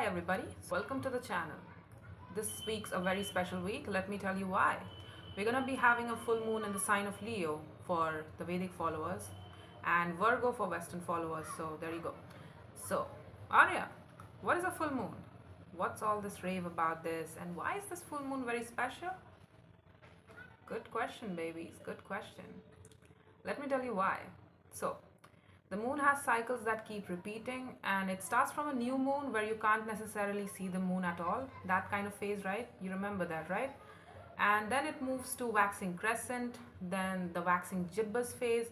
Hi everybody, welcome to the channel. This week's a very special week. Let me tell you why. We're gonna be having a full moon in the sign of Leo for the Vedic followers and Virgo for Western followers. So there you go. So, Arya, what is a full moon? What's all this rave about this, and why is this full moon very special? Good question, babies. Good question. Let me tell you why. So, the moon has cycles that keep repeating, and it starts from a new moon where you can't necessarily see the moon at all. That kind of phase, right? You remember that, right? And then it moves to waxing crescent, then the waxing gibbous phase,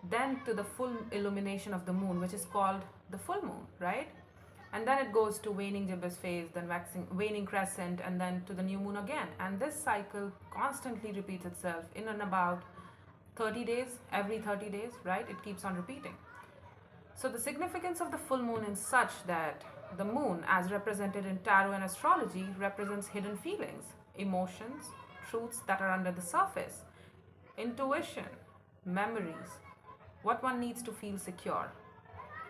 then to the full illumination of the moon, which is called the full moon, right? And then it goes to waning gibbous phase, then waning crescent, and then to the new moon again. And this cycle constantly repeats itself in and about 30 days, every 30 days, right? It keeps on repeating. So the significance of the full moon is such that the moon, as represented in tarot and astrology, represents hidden feelings, emotions, truths that are under the surface, intuition, memories, what one needs to feel secure.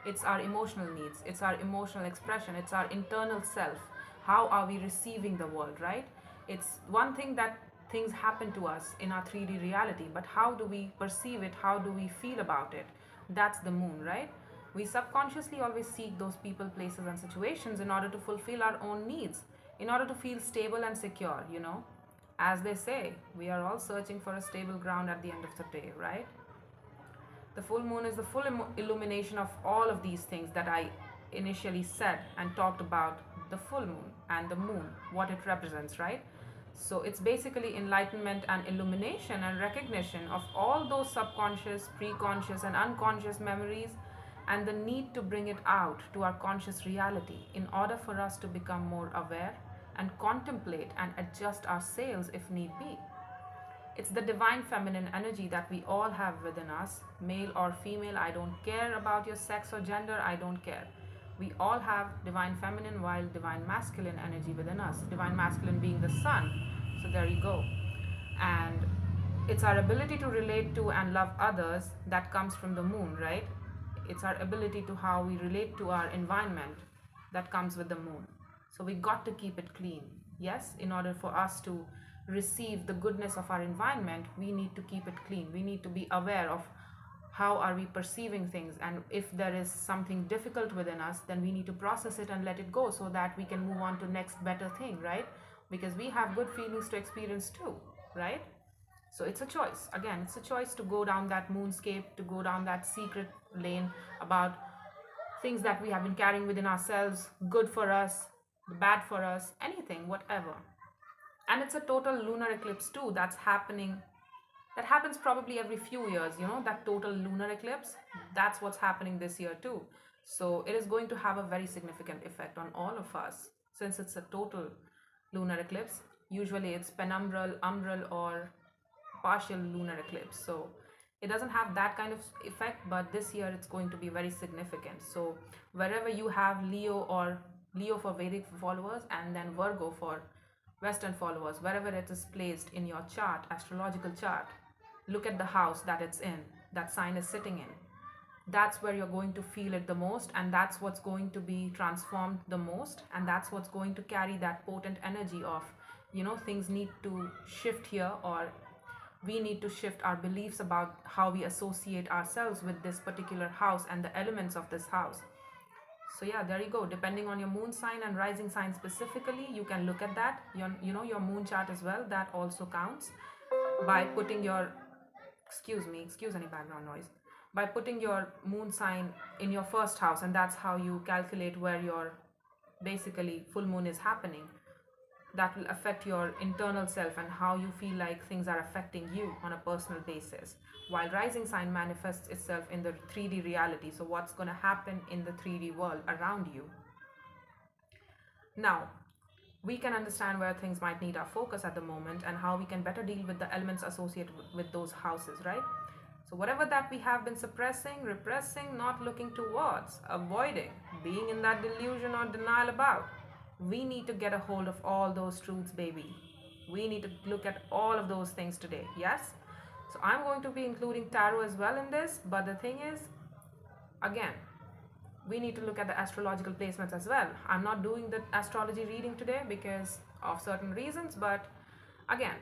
It's our emotional needs, it's our emotional expression, it's our internal self. How are we receiving the world, right? It's one thing that things happen to us in our 3D reality, but how do we perceive it? How do we feel about it? That's the moon, right? We subconsciously always seek those people, places, and situations in order to fulfill our own needs, in order to feel stable and secure, As they say, we are all searching for a stable ground at the end of the day, right? The full moon is the full illumination of all of these things that I initially said and talked about the full moon and the moon, what it represents, right? So it's basically enlightenment and illumination and recognition of all those subconscious, preconscious, and unconscious memories, and the need to bring it out to our conscious reality in order for us to become more aware and contemplate and adjust our sails if need be. It's the divine feminine energy that we all have within us, male or female. I don't care about your sex or gender, I don't care. We all have divine feminine while divine masculine energy within us, divine masculine being the sun. So there you go. And it's our ability to relate to and love others that comes from the moon, right? It's our ability to how we relate to our environment that comes with the moon. So we got to keep it clean. Yes, in order for us to receive the goodness of our environment, we need to keep it clean. We need to be aware of how are we perceiving things, and if there is something difficult within us, then we need to process it and let it go so that we can move on to next better thing, right? Because we have good feelings to experience too, right? So it's a choice. Again, it's a choice to go down that moonscape, to go down that secret lane about things that we have been carrying within ourselves, good for us, bad for us, anything, whatever. And it's a total lunar eclipse too that's happening. That happens probably every few years, that total lunar eclipse. That's what's happening this year too. So it is going to have a very significant effect on all of us since it's a total lunar eclipse. Usually it's penumbral, umbral, or partial lunar eclipse. So it doesn't have that kind of effect, but this year it's going to be very significant. So wherever you have Leo for Vedic followers, and then Virgo for Western followers, wherever it is placed in your chart, astrological chart, look at the house that it's in, that sign is sitting in. That's where you're going to feel it the most, and that's what's going to be transformed the most, and that's what's going to carry that potent energy of, things need to shift here, or we need to shift our beliefs about how we associate ourselves with this particular house and the elements of this house. So yeah, there you go. Depending on your moon sign and rising sign specifically, you can look at that. Your moon chart as well. That also counts by putting your, excuse any background noise, by putting your moon sign in your first house, and that's how you calculate where your basically full moon is happening. That will affect your internal self and how you feel like things are affecting you on a personal basis. While rising sign manifests itself in the 3D reality, so what's going to happen in the 3D world around you. Now, we can understand where things might need our focus at the moment and how we can better deal with the elements associated with those houses, right? So whatever that we have been suppressing, repressing, not looking towards, avoiding, being in that delusion or denial about, we need to get a hold of all those truths, baby. We need to look at all of those things today, yes? So I'm going to be including tarot as well in this, but the thing is, again, we need to look at the astrological placements as well. I'm not doing the astrology reading today because of certain reasons, but again,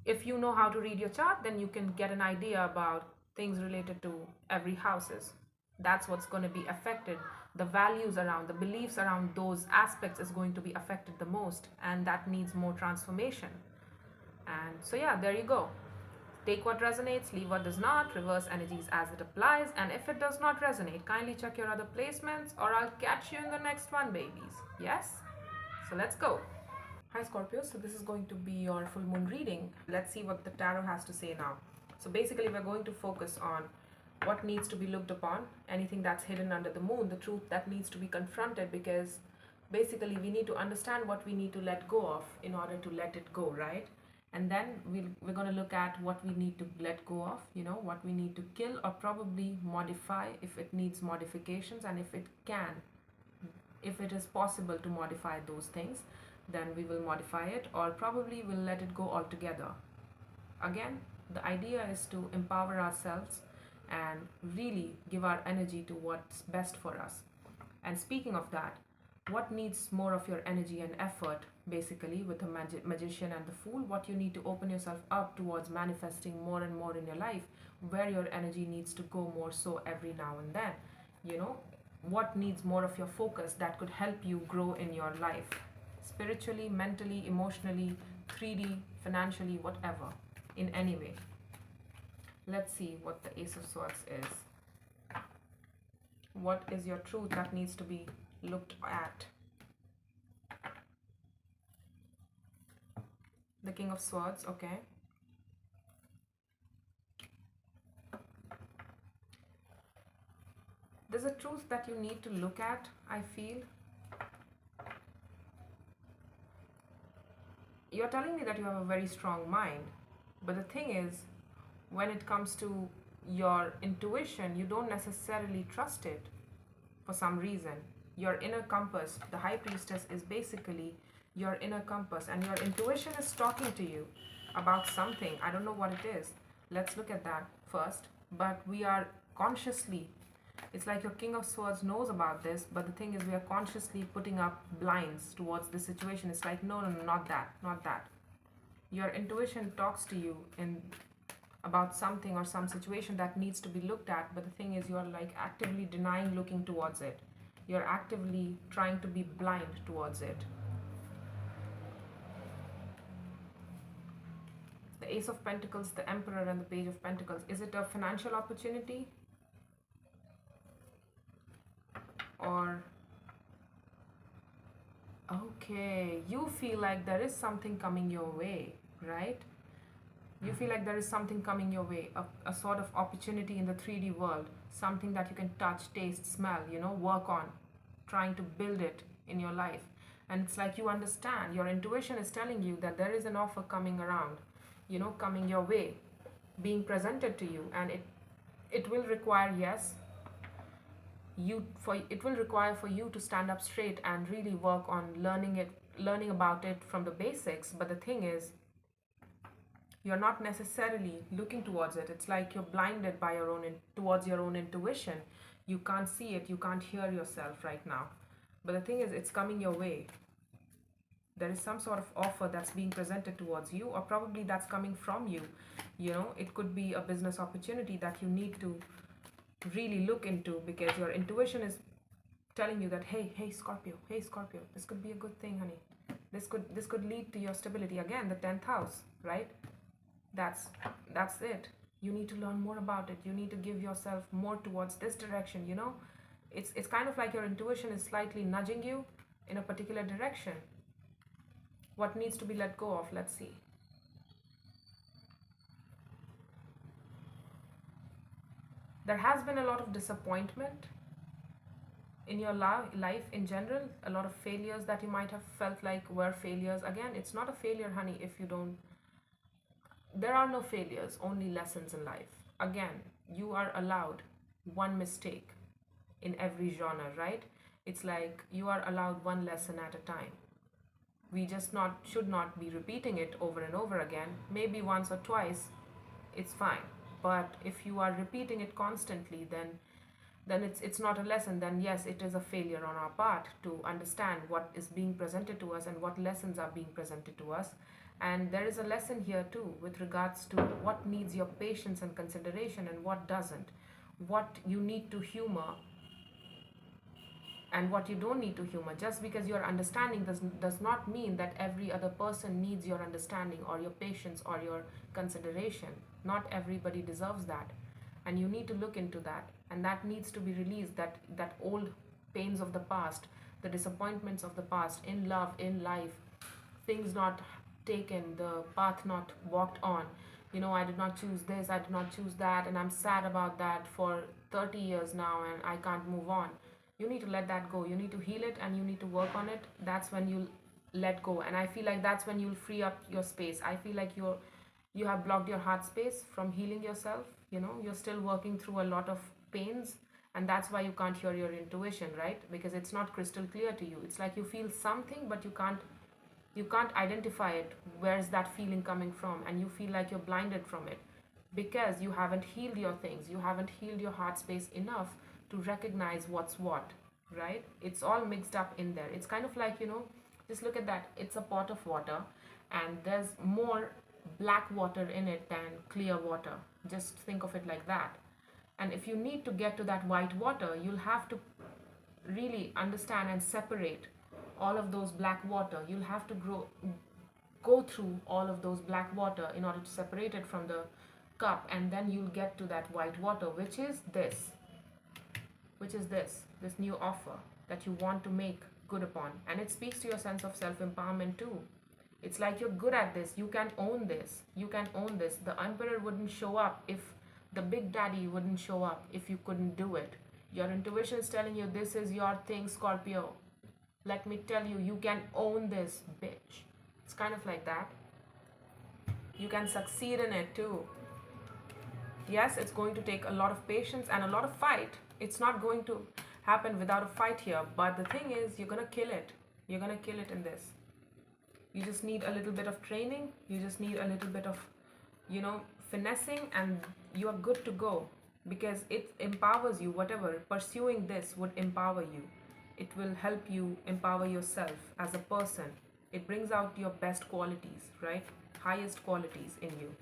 if you know how to read your chart, then you can get an idea about things related to every houses. That's what's going to be affected. The values around, the beliefs around those aspects is going to be affected the most, and that needs more transformation. And so yeah, there you go. Take what resonates, leave what does not, reverse energies as it applies, and if it does not resonate, kindly check your other placements, or I'll catch you in the next one, babies. Yes? So let's go. Hi Scorpio, so this is going to be your full moon reading. Let's see what the tarot has to say now. So basically we're going to focus on what needs to be looked upon, anything that's hidden under the moon, the truth that needs to be confronted, because basically we need to understand what we need to let go of in order to let it go, right? And then we're going to look at what we need to let go of, what we need to kill or probably modify if it needs modifications, and if it is possible to modify those things, then we will modify it, or probably we'll let it go altogether. Again, the idea is to empower ourselves and really give our energy to what's best for us. And speaking of that, what needs more of your energy and effort, basically with the magician and the fool, what you need to open yourself up towards manifesting more and more in your life, where your energy needs to go more so every now and then, what needs more of your focus that could help you grow in your life, spiritually, mentally, emotionally, 3D, financially, whatever, in any way. Let's see what the Ace of Swords is. What is your truth that needs to be looked at? The King of Swords, okay. There's a truth that you need to look at, I feel. You're telling me that you have a very strong mind, but the thing is, when it comes to your intuition, you don't necessarily trust it for some reason. Your inner compass, the High Priestess, is basically your inner compass, and your intuition is talking to you about something. I don't know what it is. Let's look at that first. But we are consciously, it's like your King of Swords knows about this, but the thing is, we are consciously putting up blinds towards the situation. It's like, no, not that, not that. Your intuition talks to you about something or some situation that needs to be looked at, but the thing is, you're like actively denying looking towards it. You're actively trying to be blind towards it. The Ace of Pentacles, the Emperor, and the Page of Pentacles. Is it a financial opportunity? Or, okay, you feel like there is something coming your way, right? You feel like there is something coming your way, a sort of opportunity in the 3D world, something that you can touch, taste, smell, work on, trying to build it in your life. And it's like you understand, your intuition is telling you that there is an offer coming around, coming your way, being presented to you, and it will require, yes, it will require for you to stand up straight and really work on learning about it from the basics. But the thing is, you're not necessarily looking towards it. It's like you're blinded by towards your own intuition. You can't see it, you can't hear yourself right now. But the thing is, it's coming your way. There is some sort of offer that's being presented towards you, or probably that's coming from you. It could be a business opportunity that you need to really look into, because your intuition is telling you that, hey Scorpio, this could be a good thing, honey. This could lead to your stability. Again, the 10th house, right? That's it. You need to learn more about it. You need to give yourself more towards this direction. It's kind of like your intuition is slightly nudging you in a particular direction. What needs to be let go of? Let's see. There has been a lot of disappointment in your life in general, a lot of failures that you might have felt like were failures. Again, it's not a failure, honey, if you don't. There are no failures, only lessons in life. Again, you are allowed one mistake in every genre, right? It's like you are allowed one lesson at a time. We just should not be repeating it over and over again. Maybe once or twice, it's fine. But if you are repeating it constantly, then then it's not a lesson. Then yes, it is a failure on our part to understand what is being presented to us and what lessons are being presented to us. And there is a lesson here too with regards to what needs your patience and consideration and what doesn't, what you need to humor and what you don't need to humor. Just because you're understanding does not mean that every other person needs your understanding or your patience or your consideration. Not everybody deserves that, and you need to look into that, and that needs to be released. That old pains of the past, the disappointments of the past, in love, in life, things not taken, the path not walked on. I did not choose this, I did not choose that, and I'm sad about that for 30 years now, and I can't move on. You need to let that go. You need to heal it and you need to work on it. That's when you'll let go. And I feel like that's when you'll free up your space. I feel like you have blocked your heart space from healing yourself. You're still working through a lot of pains, and that's why you can't hear your intuition, right? Because it's not crystal clear to you. It's like you feel something, but you can't identify it. Where's that feeling coming from? And you feel like you're blinded from it because you haven't healed your things. You haven't healed your heart space enough to recognize what's what, right? It's all mixed up in there. It's kind of like, just look at that. It's a pot of water and there's more black water in it than clear water. Just think of it like that. And if you need to get to that white water, you'll have to really understand and separate all of those black water. You'll have to go through all of those black water in order to separate it from the cup, and then you'll get to that white water, which is this new offer that you want to make good upon. And it speaks to your sense of self-empowerment too. It's like you're good at this. You can own this. You can own this. The emperor wouldn't show up if the big daddy wouldn't show up if you couldn't do it. Your intuition is telling you this is your thing, Scorpio. Let me tell you, you can own this, bitch. It's kind of like that. You can succeed in it too. Yes, it's going to take a lot of patience and a lot of fight. It's not going to happen without a fight here. But the thing is, you're going to kill it. You're going to kill it in this. You just need a little bit of training. You just need a little bit of, finessing, and you are good to go. Because it empowers you. Whatever, pursuing this would empower you. It will help you empower yourself as a person. It brings out your best qualities, right? Highest qualities in you.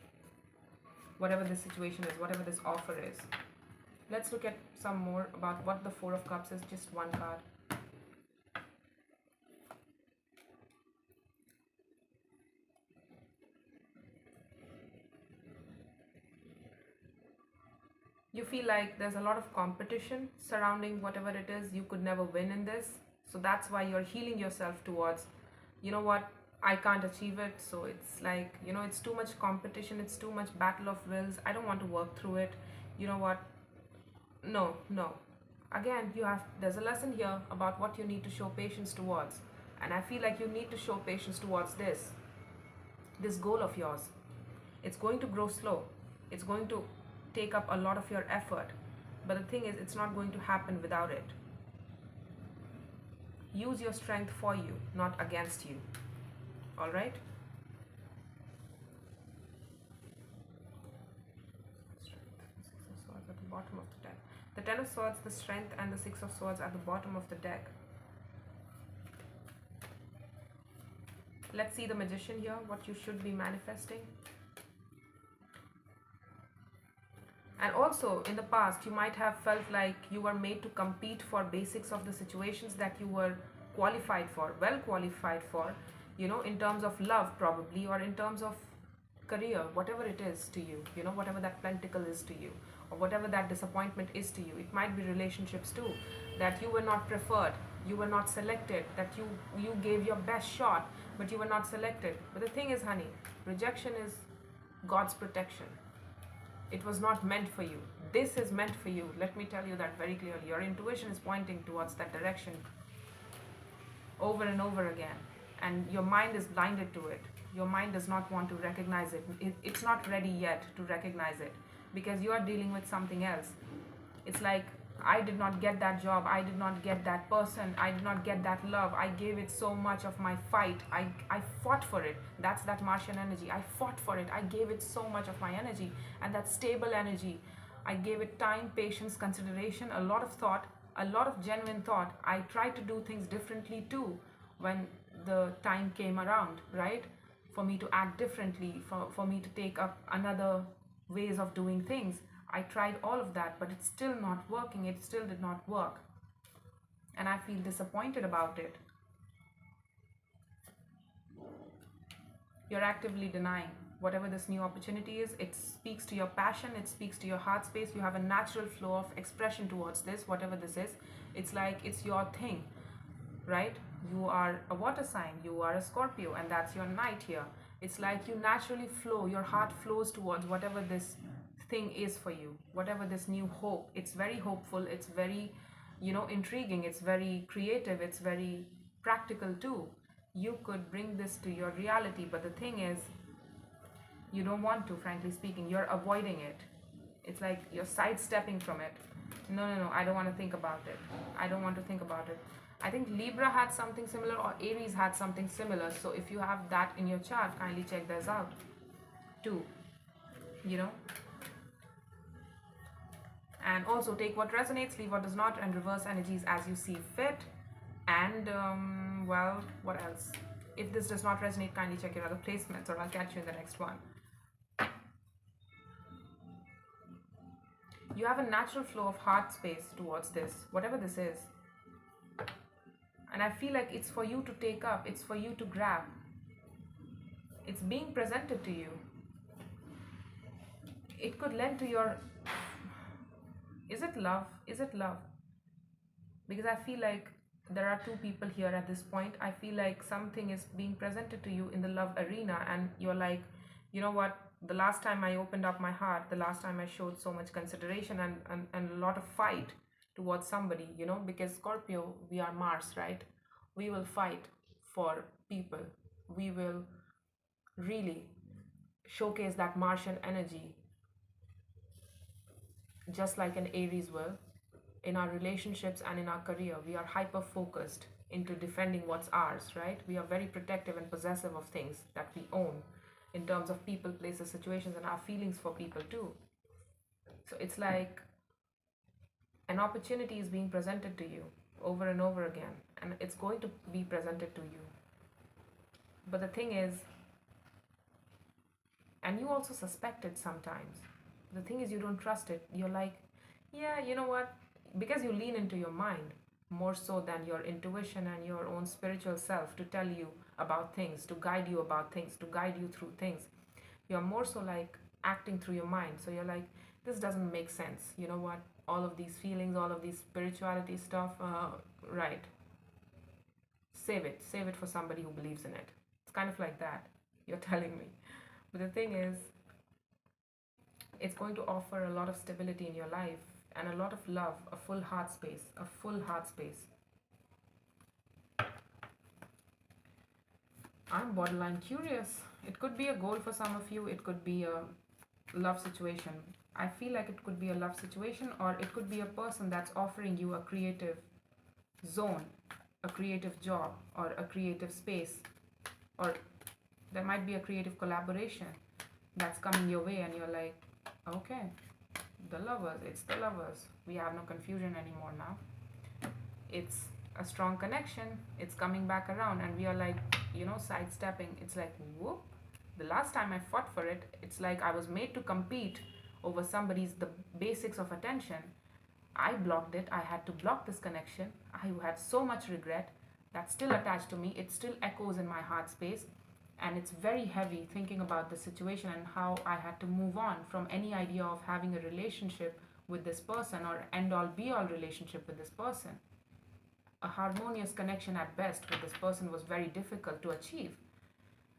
Whatever this situation is, whatever this offer is. Let's look at some more about what the Four of Cups is. Just one card. You feel like there's a lot of competition surrounding whatever it is. You could never win in this. So that's why you're healing yourself towards, what, I can't achieve it. So it's like, it's too much competition. It's too much battle of wills. I don't want to work through it. You know what? No. Again, there's a lesson here about what you need to show patience towards. And I feel like you need to show patience towards this goal of yours. It's going to grow slow. It's going to take up a lot of your effort. But the thing is, it's not going to happen without it. Use your strength for you, not against you. All right? At the bottom of the deck. The Ten of Swords, the Strength, and the Six of Swords at the bottom of the deck. Let's see the Magician here, what you should be manifesting. And also, in the past, you might have felt like you were made to compete for basics of the situations that you were qualified for, well qualified for, in terms of love probably, or in terms of career, whatever it is to you, whatever that pentacle is to you, or whatever that disappointment is to you. It might be relationships too, that you were not preferred, you were not selected, that you gave your best shot, but you were not selected. But the thing is, honey, rejection is God's protection. It was not meant for you. This is meant for you. Let me tell you that very clearly. Your intuition is pointing towards that direction over and over again. And your mind is blinded to it. Your mind does not want to recognize it. It's not ready yet to recognize it because you are dealing with something else. It's like, I did not get that job. I did not get that person. I did not get that love. I gave it so much of my fight. I fought for it. That's that Martian energy. I fought for it. I gave it so much of my energy. And that stable energy, I gave it time, patience, consideration, a lot of thought, a lot of genuine thought. I tried to do things differently too when the time came around, right? For me to act differently, for me to take up another ways of doing things. I tried all of that, but it's still not working. It still did not work. And I feel disappointed about it. You're actively denying whatever this new opportunity is. It speaks to your passion, it speaks to your heart space. You have a natural flow of expression towards this, whatever this is. It's like it's your thing, right? You are a water sign, you are a Scorpio, and that's your night here. It's like you naturally flow, your heart flows towards whatever this thing is for you, whatever this new hope. It's very hopeful, it's very, intriguing, it's very creative, it's very practical too. You could bring this to your reality, but the thing is, you don't want to, frankly speaking. You're avoiding it. It's like you're sidestepping from it. No, I don't want to think about it. I don't want to think about it. I think Libra had something similar, or Aries had something similar. So if you have that in your chart, kindly check those out too. And also take what resonates, leave what does not, and reverse energies as you see fit. And well, what else? If this does not resonate, kindly check your other placements, or I'll catch you in the next one. You have a natural flow of heart space towards this, whatever this is. And I feel like it's for you to take up, it's for you to grab. It's being presented to you. It could lend to your... Is it love? Is it love? Because I feel like there are two people here at this point. I feel like something is being presented to you in the love arena, and you're like, you know what? The last time I opened up my heart, the last time I showed so much consideration and a lot of fight towards somebody, because Scorpio, we are Mars, right? We will fight for people. We will really showcase that Martian energy, just like an Aries will. In our relationships and in our career, we are hyper focused into defending what's ours, right? We are very protective and possessive of things that we own, in terms of people, places, situations, and our feelings for people too. So it's like an opportunity is being presented to you over and over again, and it's going to be presented to you. But the thing is, and you also suspect it sometimes. The thing is, you don't trust it. You're like, yeah, you know what? Because you lean into your mind more so than your intuition and your own spiritual self to tell you about things, to guide you about things, to guide you through things. You're more so like acting through your mind. So you're like, this doesn't make sense. You know what? All of these feelings, all of these spirituality stuff, right. Save it for somebody who believes in it. It's kind of like that, you're telling me. But the thing is, it's going to offer a lot of stability in your life and a lot of love, a full heart space, a full heart space. I'm borderline curious. It could be a goal for some of you. It could be a love situation. I feel like it could be a love situation, or it could be a person that's offering you a creative zone, a creative job, or a creative space, or there might be a creative collaboration that's coming your way, and you're like, okay, the lovers, it's the lovers. We have no confusion anymore now. It's a strong connection. It's coming back around, and we are like, sidestepping. It's like, whoop. The last time I fought for it, it's like I was made to compete over the basics of attention. I blocked it. I had to block this connection. I had so much regret that's still attached to me. It still echoes in my heart space. And it's very heavy thinking about the situation and how I had to move on from any idea of having a relationship with this person, or end all be all relationship with this person. A harmonious connection at best with this person was very difficult to achieve.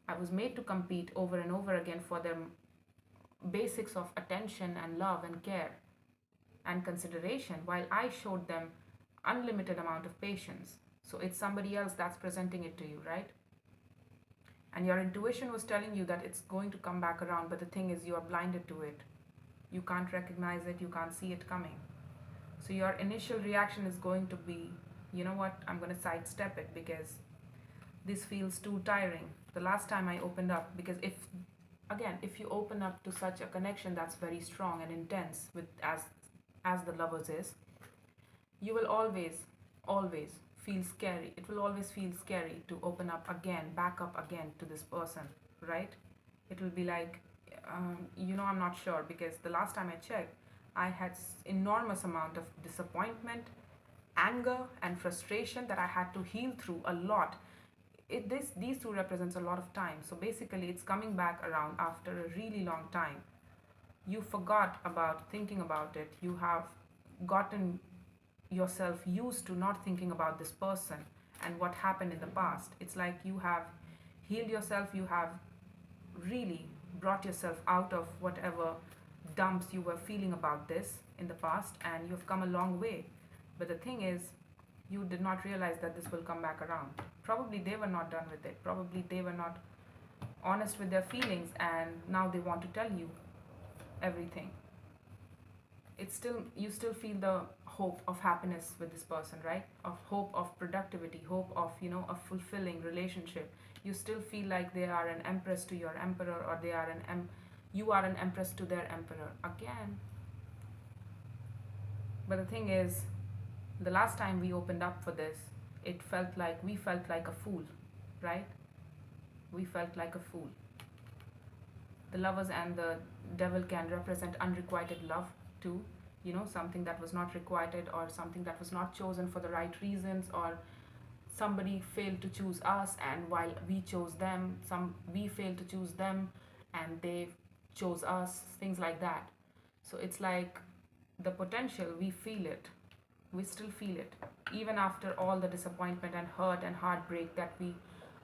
I was made to compete over and over again for the basics of attention and love and care and consideration, while I showed them unlimited amount of patience. So it's somebody else that's presenting it to you, right? And your intuition was telling you that it's going to come back around, but the thing is, you are blinded to it. You can't recognize it, you can't see it coming. So your initial reaction is going to be, you know what, I'm going to sidestep it because this feels too tiring. The last time I opened up, because if again, if you open up to such a connection that's very strong and intense with as the lovers is, you will always feel scary. It will always feel scary to open up again, back up again to this person, right? It will be like, I'm not sure, because the last time I checked, I had enormous amount of disappointment, anger, and frustration that I had to heal through a lot. These two represents a lot of time. So basically, it's coming back around after a really long time. You forgot about thinking about it. You have gotten yourself used to not thinking about this person and what happened in the past. It's like you have healed yourself. You have really brought yourself out of whatever dumps you were feeling about this in the past, and you've come a long way. But the thing is, you did not realize that this will come back around. Probably they were not done with it. Probably they were not honest with their feelings, and now they want to tell you everything. You still feel the hope of happiness with this person, right? Of hope of productivity, hope of, a fulfilling relationship. You still feel like they are an empress to your emperor, or you are an empress to their emperor again. But the thing is, the last time we opened up for this, we felt like a fool, right? We felt like a fool. The lovers and the devil can represent unrequited love too. Something that was not requited, or something that was not chosen for the right reasons, or somebody failed to choose us, and while we chose them, we failed to choose them and they chose us, things like that. So it's like the potential, we feel it. We still feel it. Even after all the disappointment and hurt and heartbreak that we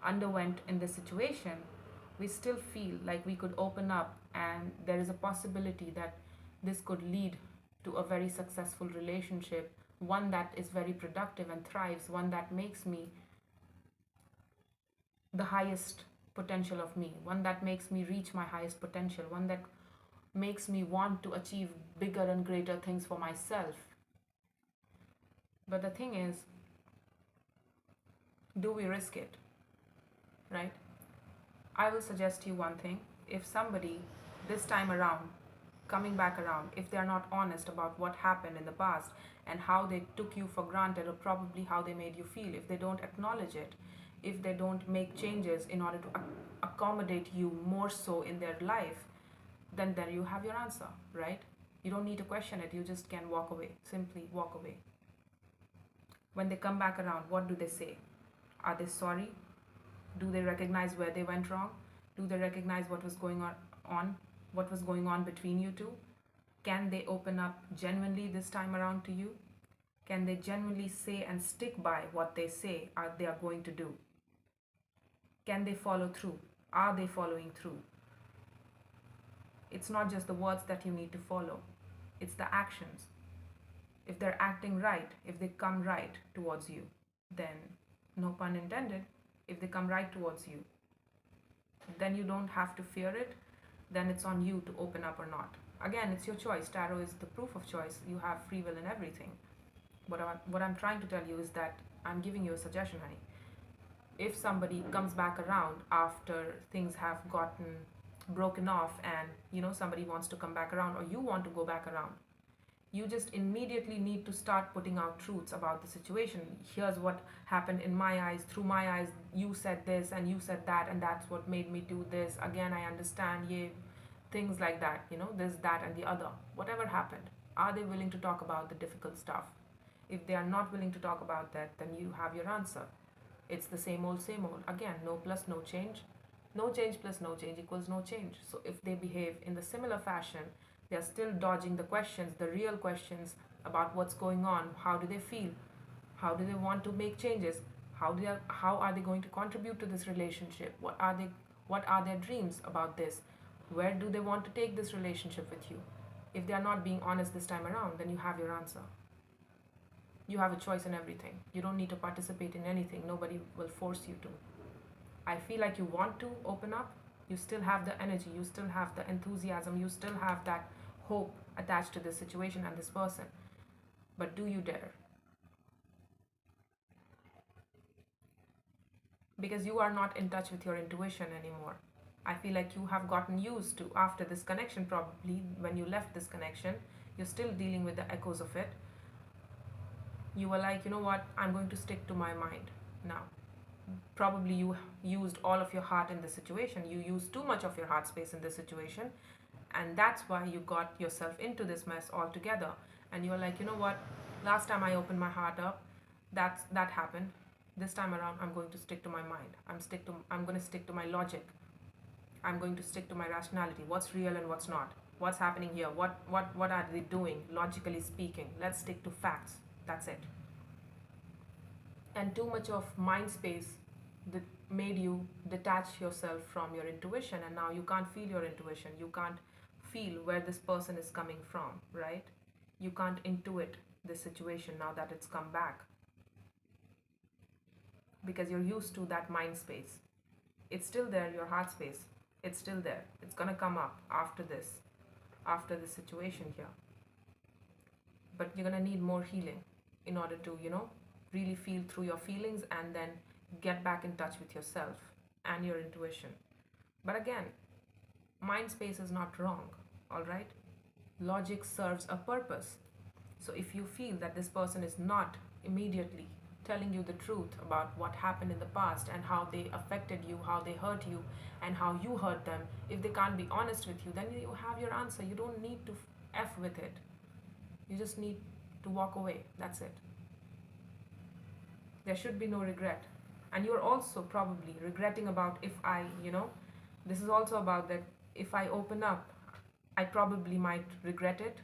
underwent in this situation, we still feel like we could open up, and there is a possibility that this could lead to a very successful relationship, one that is very productive and thrives, one that makes me the highest potential of me, one that makes me reach my highest potential, one that makes me want to achieve bigger and greater things for myself. But the thing is, do we risk it, right? I will suggest you one thing. If somebody this time around, coming back around, if they are not honest about what happened in the past and how they took you for granted, or probably how they made you feel, if they don't acknowledge it, if they don't make changes in order to accommodate you more so in their life, then there you have your answer, right? You don't need to question it. You just can walk away. Simply walk away. When they come back around, what do they say? Are they sorry? Do they recognize where they went wrong? Do they recognize what was going on between you two? Can they open up genuinely this time around to you? Can they genuinely say and stick by what they say they are going to do? Can they follow through? Are they following through? It's not just the words that you need to follow. It's the actions. If they're acting right, if they come right towards you, then, no pun intended, if they come right towards you, then you don't have to fear it. Then it's on you to open up or not. Again, it's your choice. Tarot is the proof of choice. You have free will in everything. But what I'm trying to tell you is that I'm giving you a suggestion, honey. If somebody comes back around after things have gotten broken off, and somebody wants to come back around, or you want to go back around, you just immediately need to start putting out truths about the situation. Here's what happened in my eyes, through my eyes. You said this and you said that, and that's what made me do this. Again, I understand, yeah, things like that, this, that, and the other. Whatever happened, are they willing to talk about the difficult stuff? If they are not willing to talk about that, then you have your answer. It's the same old, same old. Again, no plus no change. No change plus no change equals no change. So if they behave in the similar fashion, they are still dodging the questions, the real questions about what's going on. How do they feel? How do they want to make changes? How are they going to contribute to this relationship? What are their dreams about this? Where do they want to take this relationship with you? If they are not being honest this time around, then you have your answer. You have a choice in everything. You don't need to participate in anything. Nobody will force you to. I feel like you want to open up. You still have the energy. You still have the enthusiasm. You still have that hope attached to this situation and this person. But do you dare? Because you are not in touch with your intuition anymore. I feel like you have gotten used to, after this connection, probably when you left this connection, you're still dealing with the echoes of it. You were like, you know what, I'm going to stick to my mind now. Probably you used all of your heart in this situation. You used too much of your heart space in this situation, and that's why you got yourself into this mess altogether. And you're like, you know what, last time I opened my heart up, that happened. This time around, I'm going to stick to my mind. I'm going to stick to my logic. I'm going to stick to my rationality. What's real and what's not? What's happening here? What are they doing, logically speaking? Let's stick to facts. That's it. And too much of mind space that made you detach yourself from your intuition, and now you can't feel your intuition. You can't feel where this person is coming from, right? You can't intuit this situation now that it's come back, because you're used to that mind space. It's still there, your heart space. It's still there. It's gonna come up after this situation here. But you're gonna need more healing in order to, really feel through your feelings and then get back in touch with yourself and your intuition. But again, mind space is not wrong, all right? Logic serves a purpose. So if you feel that this person is not immediately telling you the truth about what happened in the past and how they affected you, how they hurt you, and how you hurt them, if they can't be honest with you, then you have your answer. You don't need to F with it. You just need to walk away. That's it. There should be no regret. And you're also probably regretting about, if I, this is also about that if I open up, I probably might regret it.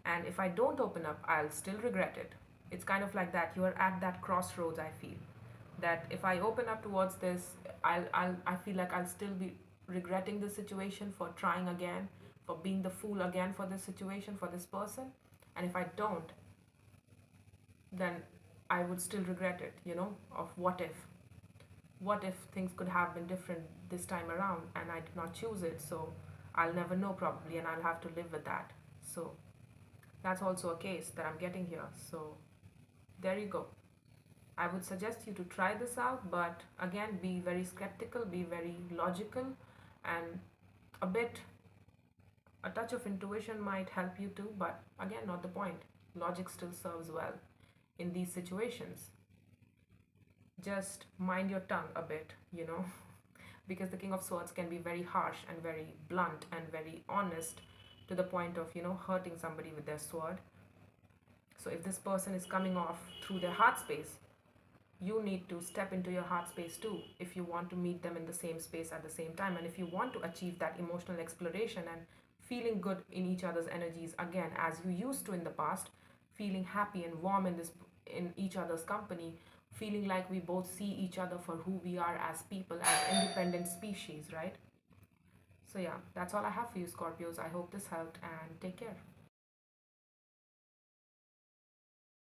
And if I don't open up, I'll still regret it. It's kind of like that. You are at that crossroads, I feel. That if I open up towards this, I feel like I'll still be regretting the situation, for trying again, for being the fool again for this situation, for this person. And if I don't, then I would still regret it, of what if. What if things could have been different this time around and I did not choose it? So I'll never know probably, and I'll have to live with that. So that's also a case that I'm getting here. So there you go. I would suggest you to try this out, but again, be very skeptical, be very logical, and a touch of intuition might help you too, but again, not the point. Logic still serves well in these situations. Just mind your tongue a bit, because the King of Swords can be very harsh and very blunt and very honest, to the point of, hurting somebody with their sword. So if this person is coming off through their heart space, you need to step into your heart space too, if you want to meet them in the same space at the same time, and if you want to achieve that emotional exploration and feeling good in each other's energies again, as you used to in the past, feeling happy and warm in each other's company, feeling like we both see each other for who we are as people, as independent species, right? So yeah, that's all I have for you, Scorpios. I hope this helped, and take care.